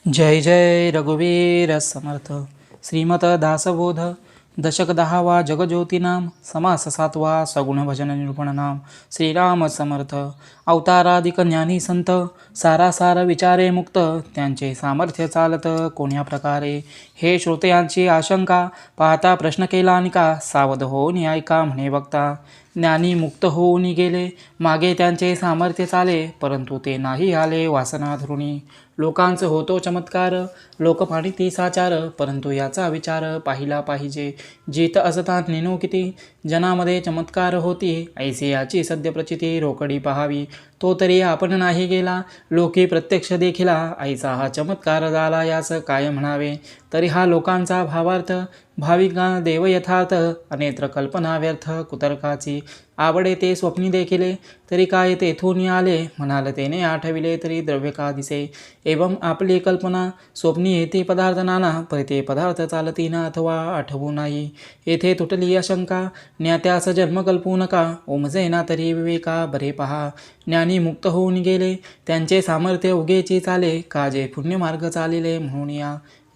जय जय रघुवीर समर्थ. श्रीमत दासबोध. दशक 10वा जगज्योतीनाम. समास 7वा सगुण भजन निरूपण नाम. श्रीराम समर्थ. अवताराधिक ज्ञानी संत, सारासार विचारे मुक्त, त्यांचे सामर्थ्य चालत कोण्या प्रकारे. हे श्रोत्यांची आशंका, पाहता प्रश्न केला निका, सावध होऊन ऐका म्हणे बघता. ज्ञानी मुक्त होऊन गेले, मागे त्यांचे सामर्थ्य चाले, परंतु ते नाही आले वासना धरुणी. लोकांचं होतो चमत्कार, लोकपाणी साचार, परंतु याचा विचार पाहिला पाहिजे. जित असता नेणो किती, जनामध्ये चमत्कार होती, ऐसे याची सद्य प्रचिती रोकडी पहावी. तो तरी आपण नाही गेला, लोकी प्रत्यक्ष देखिला, आईचा हा चमत्कार झाला यास काय म्हणावे. तरी हा लोकांचा भावार्थ, भाविका देव यथार्थ, अनेत्र कल्पना व्यर्थ कुतर्काची. आवडे ते स्वप्नी देखिले, तरी काय तेथून आले, म्हणाल तेने आठविले तरी द्रव्य का दिसे. एवं आपली कल्पना, स्वप्नी येथे पदार्थ नाना, परिते पदार्थ चालती ना अथवा आठवू नाही. येथे तुटली अशंका, ज्ञात्यास जन्म कल्पू नका, ओमजे ना तरी विवेका बरे पहा. ज्ञानी मुक्त होऊन गेले, त्यांचे सामर्थ्य उगेची चाले, काजे पुण्यमार्ग चालिले म्हणून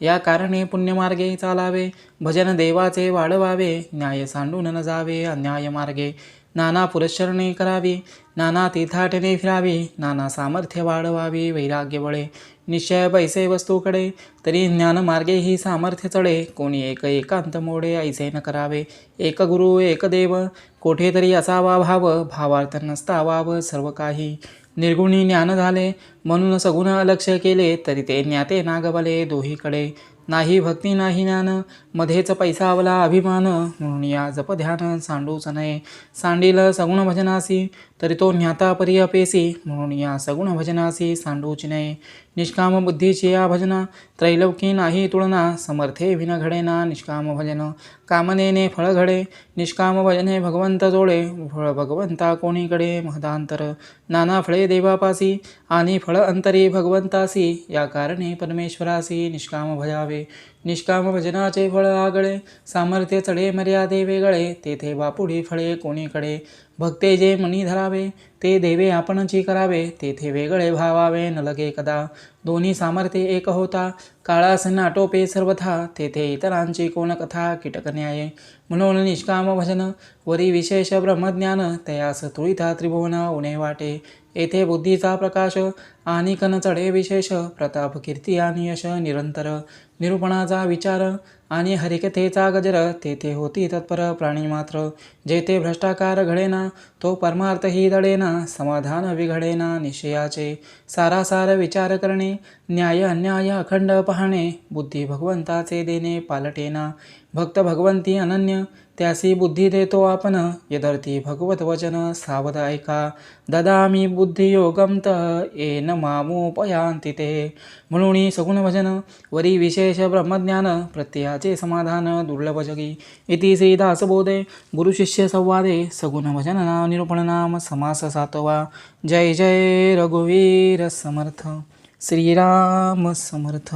या कारणे पुण्यमार्गे चालावे. भजन देवाचे वाढवावे, न्याय सांडून न जावे अन्याय मार्गे. नाना पुरश्चरणे करावी, नाना तीर्थाटने फिरावी, नाना सामर्थ्य वाढवावी वैराग्य बळे. निश्चय पैसे वस्तूकडे, तरी ज्ञानमार्गे ही सामर्थ्य चढे. कोणी एक एकांत मोडे, ऐसे न करावे. एक गुरु एक देव, कोठे तरी असावा भाव, भावार्थ नसता वाव सर्व काही. निर्गुणी ज्ञान झाले, म्हणून सगुण अलक्ष्य केले, तरी ते ज्ञाते नागवले दोहीकडे. नाही भक्ती नाही ज्ञान, मध्येच पैसावला अभिमान, म्हणून या जप ध्यान सांडूच नये. सांडील सगुण भजनासी, तरी तो ज्ञाता परी अपेसी, म्हणून या सगुण भजनासी सांडूच नये. निष्काम बुद्धीची या भजना, त्रैलोकी नाही तुलना, समर्थे विन घडेना निष्काम भजन. कामनेने फळ घडे, निष्काम भजने भगवंत जोडे, फळ भगवंता कोणीकडे महदांतर. नाना फळे देवापासी, आणि फळ अंतरी भगवंतासी, या कारणे परमेश्वरासी निष्काम भजावे. निष्काम भजनाचे फळ आगळे, सामर्थ्य चढे मर्यादे वेगळे, तेथे बापुढी फळे कोणीकडे. भक्ते जे मनी धरावे, ते देवे आपणची करावे, तेथे वेगळे भावावे न लगे कदा. दोन्ही सामर्थ्य एक होता, काळास नाटोपे सर्वथा, तेथे इतरांची कोण कथा कीटक न्याये. म्हणून निष्काम भजन, वरी विशेष ब्रह्मज्ञान, तयास तुळिता त्रिभुवन उणे वाटे. येथे बुद्धीचा प्रकाश, आणि कन चढे विशेष, प्रताप कीर्ती आणि यश निरंतर. निरूपणाचा विचार, आणि हरिकथेचा गजर, तेथे होती तत्पर प्राणी मात्र. जेथे भ्रष्टाकार घडेना, तो परमार्थ ही दडेना, समाधान विघडेना निश्चयाचे. सारासार विचार करणे, न्याय अन्याय अखंड पाहणे, बुद्धी भगवंताचे देणे पालटेना. भक्त भगवंती अनन्य, त्यासी बुद्धी देतो आपण, यदर्थी भगवत वचन सावध ऐका. ददामी बुद्धियोगम येन मामुपयांति ते. म्हणून सगुण भजन, वरी विशेष ब्रह्मज्ञान, प्रत्ययाचे समाधान दुर्लभ जगी. इति श्री दासबोधे गुरुशिष्य संवादे सगुण भजन नाम निरूपण नाम समास 7वा. जय जय रघुवीर समर्थ. श्रीराम समर्थ.